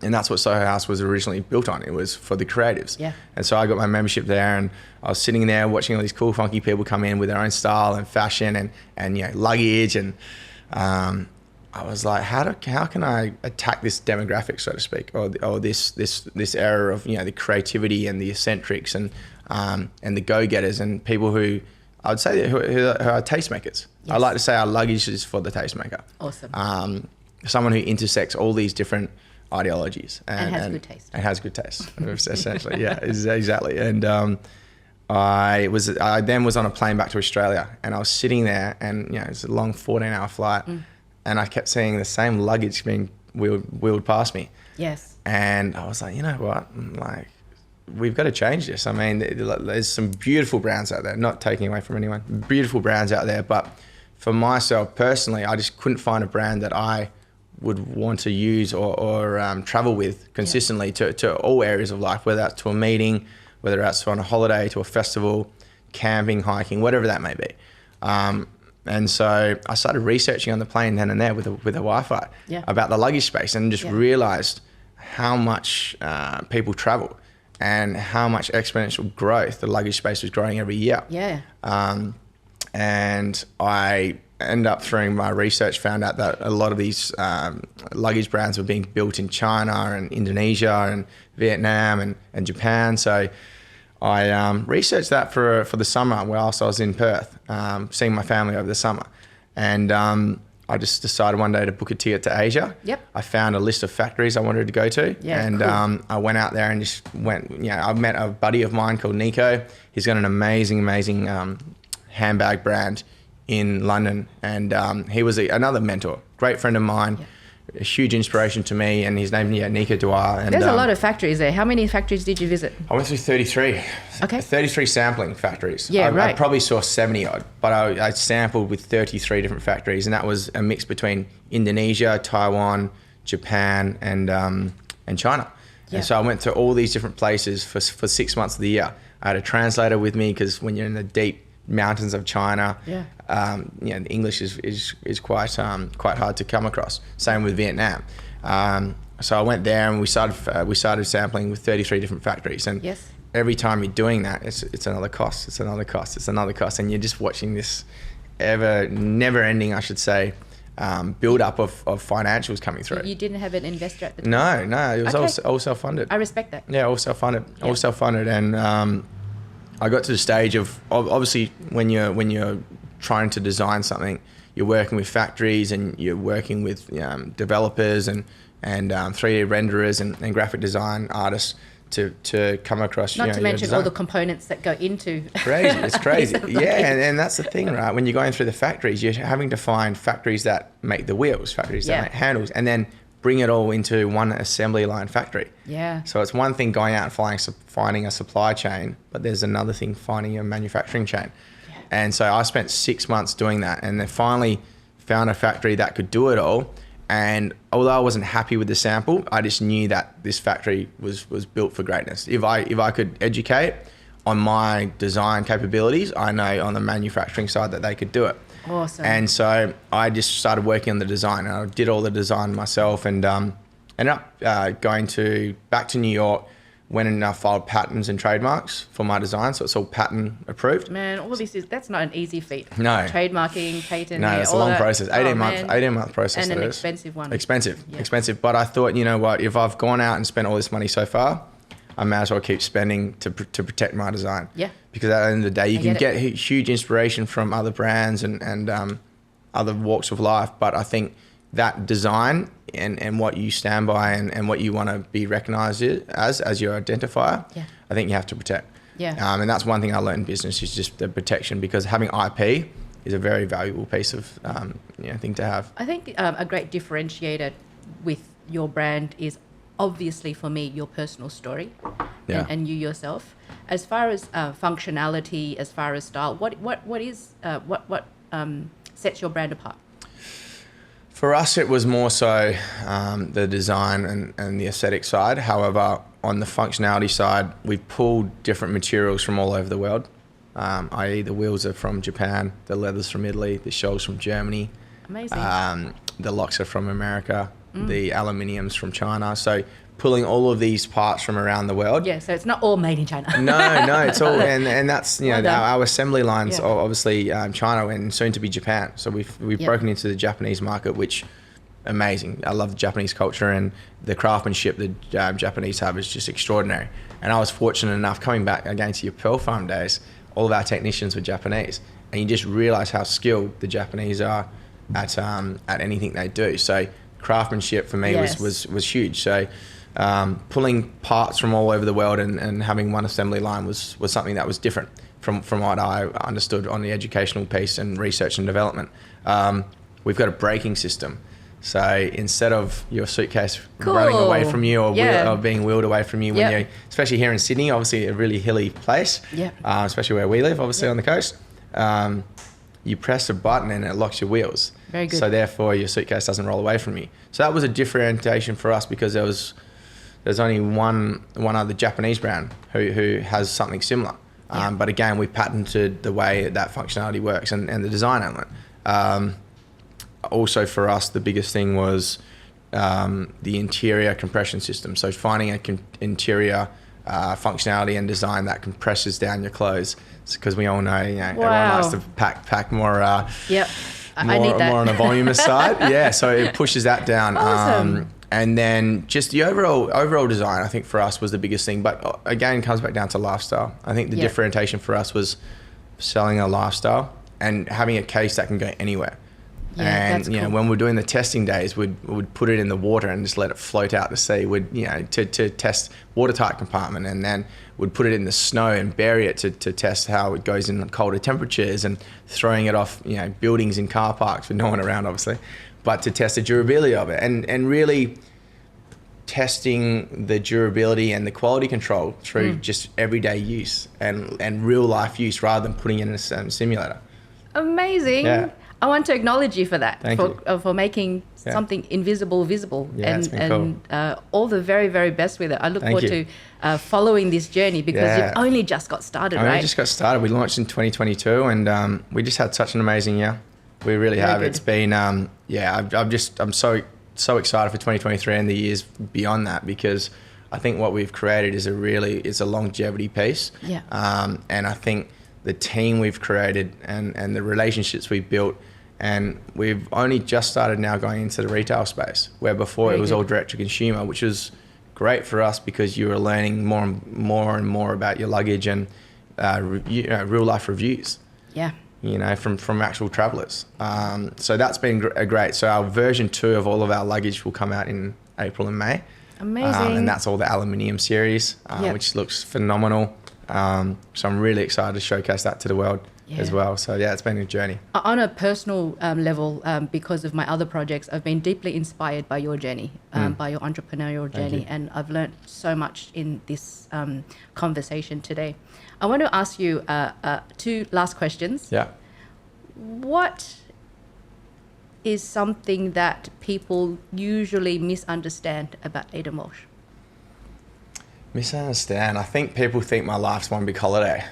Speaker 2: that's what Soho House was originally built on. It was for the creatives.
Speaker 1: Yeah.
Speaker 2: And so I got my membership there, and I was sitting there watching all these cool, funky people come in with their own style and fashion and you know, luggage. And I was like, how can I attack this demographic, so to speak, or this era of, you know, the creativity and the eccentrics and the go-getters and people who I would say who are tastemakers. Yes. I like to say our luggage is for the tastemaker.
Speaker 1: Awesome.
Speaker 2: Someone who intersects all these different ideologies
Speaker 1: and has good taste.
Speaker 2: And has good taste, essentially. Yeah, exactly. And I then was on a plane back to Australia, and I was sitting there, and you know, it's a long 14-hour flight, and I kept seeing the same luggage being wheeled past me.
Speaker 1: Yes.
Speaker 2: And I was like, you know what? Like, we've got to change this. I mean, there's some beautiful brands out there, not taking away from anyone, beautiful brands out there. But for myself personally, I just couldn't find a brand that I would want to use or travel with consistently to all areas of life, whether that's to a meeting, whether that's on a holiday, to a festival, camping, hiking, whatever that may be. And so I started researching on the plane then and there with a Wi-Fi about the luggage space, and just realized how much people travel and how much exponential growth the luggage space was growing every year.
Speaker 1: Yeah.
Speaker 2: And I ended up, through my research, found out that a lot of these luggage brands were being built in China and Indonesia and Vietnam and Japan. So I researched that for the summer whilst I was in Perth, seeing my family over the summer. And I just decided one day to book a ticket to Asia. Yep. I found a list of factories I wanted to go to. Yeah, and cool. I went out there and just went, you know, I met a buddy of mine called Nico. He's got an amazing handbag brand in London. And he was another mentor, great friend of mine. Yep. A huge inspiration to me, and his name Nico Dwyer. And
Speaker 1: there's a lot of factories there. How many factories did you visit?
Speaker 2: I went through 33.
Speaker 1: Okay.
Speaker 2: 33 sampling factories.
Speaker 1: Yeah, right.
Speaker 2: I probably saw 70 odd, but I sampled with 33 different factories, and that was a mix between Indonesia, Taiwan, Japan, and China. Yeah. And so I went to all these different places for 6 months of the year. I had a translator with me, because when you're in the deep mountains of China, you know, the English is quite hard to come across. Same with Vietnam. So I went there, and we started sampling with 33 different factories. And every time you're doing that, it's another cost. It's another cost. It's another cost. And you're just watching this never ending, I should say, build up of financials coming through.
Speaker 1: You didn't have an investor at the time?
Speaker 2: No, it was all self-funded.
Speaker 1: I respect that.
Speaker 2: Yeah, all self-funded. Yeah. All self-funded. And I got to the stage of, obviously, when you're trying to design something, you're working with factories, and you're working with developers and 3D renderers and graphic design artists to come across.
Speaker 1: Not to mention all the components that go into.
Speaker 2: Crazy, it's crazy. And that's the thing, right? When you're going through the factories, you're having to find factories that make the wheels, factories that make handles, and then bring it all into one assembly line factory. Yeah. So it's one thing going out and finding a supply chain, but there's another thing finding a manufacturing chain. Yeah. And so I spent 6 months doing that, and then finally found a factory that could do it all. And although I wasn't happy with the sample, I just knew that this factory was built for greatness. If I could educate on my design capabilities, I know on the manufacturing side that they could do it.
Speaker 1: Awesome.
Speaker 2: And so I just started working on the design, and I did all the design myself, and ended up going back to New York, went and filed patents and trademarks for my design, so it's all patent approved.
Speaker 1: Man, all this that's not an easy feat.
Speaker 2: No.
Speaker 1: Trademarking, patent.
Speaker 2: No, it's a long process. 18 month process.
Speaker 1: And an expensive one.
Speaker 2: Expensive. But I thought, you know what, if I've gone out and spent all this money so far, I may as well keep spending to protect my design. Yeah. Because at the end of the day, you can get huge inspiration from other brands and other walks of life. But I think that design and what you stand by and what you want to be recognized as your identifier, I think you have to protect. Yeah. And that's one thing I learned in business, is just the protection, because having IP is a very valuable piece of thing to have.
Speaker 1: I think a great differentiator with your brand is obviously for me, your personal story
Speaker 2: Yeah.
Speaker 1: and you yourself. As far as functionality, as far as style, what sets your brand apart?
Speaker 2: For us, it was more so the design and the aesthetic side. However, on the functionality side, we pulled different materials from all over the world, i.e. the wheels are from Japan, the leather's from Italy, the shells from Germany.
Speaker 1: Amazing.
Speaker 2: The locks are from America, the aluminium's from China. So pulling all of these parts from around the world.
Speaker 1: Yeah, so it's not all made in China.
Speaker 2: No, it's all, and that's, you know,
Speaker 1: Well done.
Speaker 2: our assembly lines
Speaker 1: Yeah.
Speaker 2: are obviously China and soon to be Japan. So we've
Speaker 1: Yeah.
Speaker 2: broken into the Japanese market, which amazing. I love the Japanese culture, and the craftsmanship the Japanese have is just extraordinary. And I was fortunate enough, coming back again to your Pearl Farm days, all of our technicians were Japanese, and you just realize how skilled the Japanese are at anything they do. So craftsmanship for me
Speaker 1: Yes.
Speaker 2: was huge. So pulling parts from all over the world and having one assembly line was something that was different from what I understood on the educational piece and research and development. We've got a braking system. So instead of your suitcase running away from you or being wheeled away from you when you, especially here in Sydney, obviously a really hilly place, especially where we live, obviously on the coast, you press a button and it locks your wheels.
Speaker 1: Very good.
Speaker 2: So therefore your suitcase doesn't roll away from you. So that was a differentiation for us because there's only one other Japanese brand who has something similar. But again, we patented the way that functionality works and the design element. Also for us, the biggest thing was the interior compression system. So finding an interior functionality and design that compresses down your clothes, because we all know, everyone likes to pack more.
Speaker 1: I need that.
Speaker 2: More on a voluminous side. Yeah, so it pushes that down.
Speaker 1: Awesome.
Speaker 2: And then just the overall design, I think for us was the biggest thing. But again, comes back down to lifestyle. I think the differentiation for us was selling a lifestyle and having a case that can go anywhere.
Speaker 1: Yeah,
Speaker 2: And
Speaker 1: that's cool.
Speaker 2: when we're doing the testing days, we'd put it in the water and just let it float out to sea. To test watertight compartment, and then would put it in the snow and bury it to test how it goes in colder temperatures, and throwing it off buildings and car parks with no one around, obviously, but to test the durability of it and really testing the durability and the quality control through just everyday use and real life use rather than putting it in a simulator.
Speaker 1: Amazing.
Speaker 2: Yeah.
Speaker 1: I want to acknowledge you for that,
Speaker 2: Thank you.
Speaker 1: For making something invisible visible,
Speaker 2: Yeah, it's been
Speaker 1: and all the very, very best with it. I look
Speaker 2: Thank
Speaker 1: forward
Speaker 2: you.
Speaker 1: to following this journey because
Speaker 2: Yeah.
Speaker 1: you've only just got started,
Speaker 2: I
Speaker 1: right?
Speaker 2: just got started. We launched in 2022, and we just had such an amazing year. We really have.
Speaker 1: good.
Speaker 2: It's been I'm so excited for 2023 and the years beyond that, because I think what we've created is a longevity piece.
Speaker 1: Yeah.
Speaker 2: And I think the team we've created and the relationships we've built, and we've only just started now going into the retail space, where before
Speaker 1: Very
Speaker 2: it was
Speaker 1: good.
Speaker 2: all direct to consumer, which was great for us because you were learning more and more about your luggage and real life reviews.
Speaker 1: Yeah.
Speaker 2: From actual travelers. So that's been great. So our version 2 of all of our luggage will come out in April and May.
Speaker 1: Amazing.
Speaker 2: And that's all the aluminium series, which looks phenomenal. So I'm really excited to showcase that to the world as well. So yeah, it's been a journey.
Speaker 1: On a personal level, because of my other projects, I've been deeply inspired by your journey, by your entrepreneurial journey,
Speaker 2: you.
Speaker 1: and I've learned so much in this conversation today. I want to ask you 2 last questions.
Speaker 2: Yeah.
Speaker 1: What is something that people usually misunderstand about Aidan Walsh?
Speaker 2: Misunderstand. I think people think my life's one big holiday.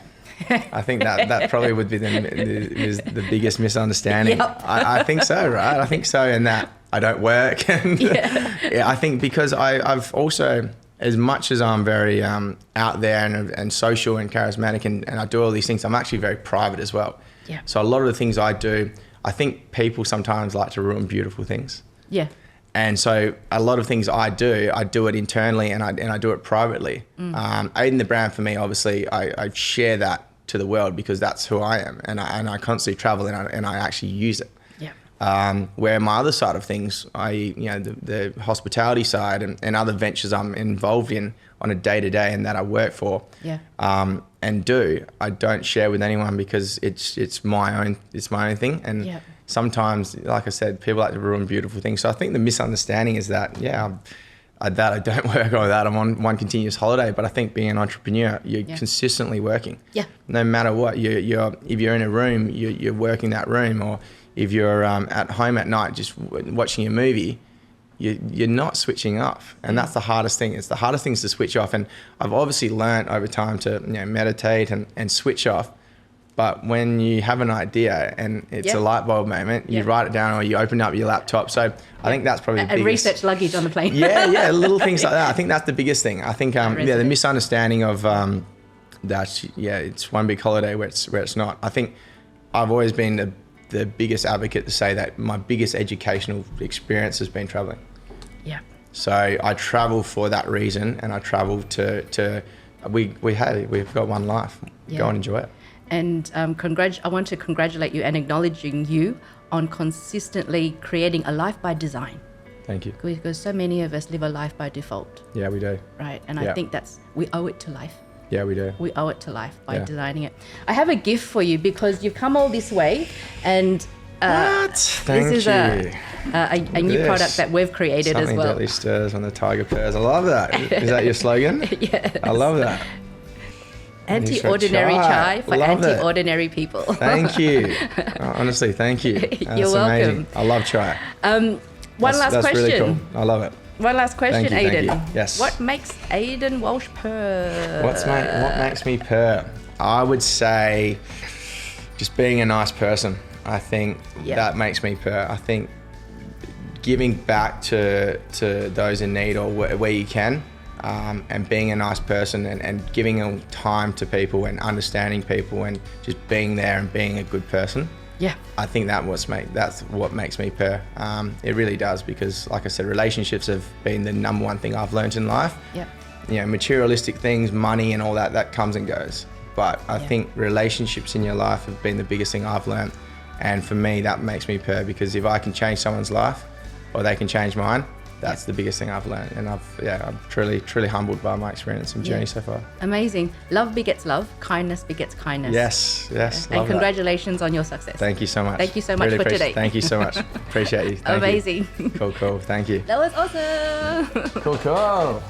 Speaker 2: I think that probably would be the biggest misunderstanding.
Speaker 1: Yep.
Speaker 2: I think so, right? I think so, and that I don't work. And I think because I've also, as much as I'm very out there and social and charismatic and I do all these things, I'm actually very private as well.
Speaker 1: Yeah.
Speaker 2: So a lot of the things I do, I think people sometimes like to ruin beautiful things.
Speaker 1: Yeah.
Speaker 2: And so a lot of things I do it internally and I do it privately. Aidan the brand for me, obviously, I share that to the world because that's who I am, and I constantly travel and I actually use it.
Speaker 1: Yeah.
Speaker 2: Where my other side of things, the hospitality side and other ventures I'm involved in on a day-to-day and that I work for, and I don't share with anyone because it's my own thing. And sometimes, like I said, people like to ruin beautiful things. So I think the misunderstanding is that, I don't work on that. I'm on one continuous holiday. But I think being an entrepreneur, you're consistently working.
Speaker 1: Yeah.
Speaker 2: No matter what, if you're in a room, you're working that room, or if you're at home at night just watching a movie, you're not switching off. And that's the hardest thing. It's the hardest thing is to switch off. And I've obviously learned over time to meditate and switch off. But when you have an idea and it's a light bulb moment, you write it down or you open up your laptop. So I think that's probably the biggest.
Speaker 1: And research luggage on the plane.
Speaker 2: Little things like that. I think that's the biggest thing. I think the misunderstanding of that it's one big holiday where it's not. I think I've always been the biggest advocate to say that my biggest educational experience has been traveling.
Speaker 1: Yeah.
Speaker 2: So I travel for that reason, and I travel to we've got one life. Go and enjoy it.
Speaker 1: And I want to congratulate you and acknowledging you on consistently creating a life by design.
Speaker 2: Thank you.
Speaker 1: Because so many of us live a life by default.
Speaker 2: Yeah, we do.
Speaker 1: Right. And I think we owe it to life.
Speaker 2: Yeah, we do.
Speaker 1: We owe it to life by designing it. I have a gift for you because you've come all this way, and
Speaker 2: Thank
Speaker 1: this is a new product that we've created as well.
Speaker 2: Something deadly stirs on the tiger purrs. I love that. Is that your slogan?
Speaker 1: Yes.
Speaker 2: I love that.
Speaker 1: Anti-ordinary chai for anti-ordinary people.
Speaker 2: Thank you. Honestly, thank you.
Speaker 1: You're welcome.
Speaker 2: Amazing. I love chai.
Speaker 1: One last question.
Speaker 2: Really cool. I love it.
Speaker 1: One last question, Aidan.
Speaker 2: Thank you. Yes.
Speaker 1: What makes Aidan Walsh purr?
Speaker 2: What makes me purr? I would say just being a nice person. I think that makes me purr. I think giving back to those in need or where you can. And being a nice person and giving time to people and understanding people and just being there and being a good person.
Speaker 1: Yeah.
Speaker 2: I think that's what makes me purr. It really does, because like I said, relationships have been the number one thing I've learned in life.
Speaker 1: Yeah.
Speaker 2: Materialistic things, money and all that comes and goes. But I think relationships in your life have been the biggest thing I've learned. And for me, that makes me purr, because if I can change someone's life or they can change mine, that's the biggest thing I've learned, and I'm truly humbled by my experience and journey so far.
Speaker 1: Amazing. Love begets love. Kindness begets kindness.
Speaker 2: Yes.
Speaker 1: And congratulations on your success.
Speaker 2: Thank you so much.
Speaker 1: Thank you so much for today.
Speaker 2: Thank you so much. Appreciate you. Thank
Speaker 1: Amazing.
Speaker 2: You. Cool. Thank you.
Speaker 1: That was awesome.
Speaker 2: Cool.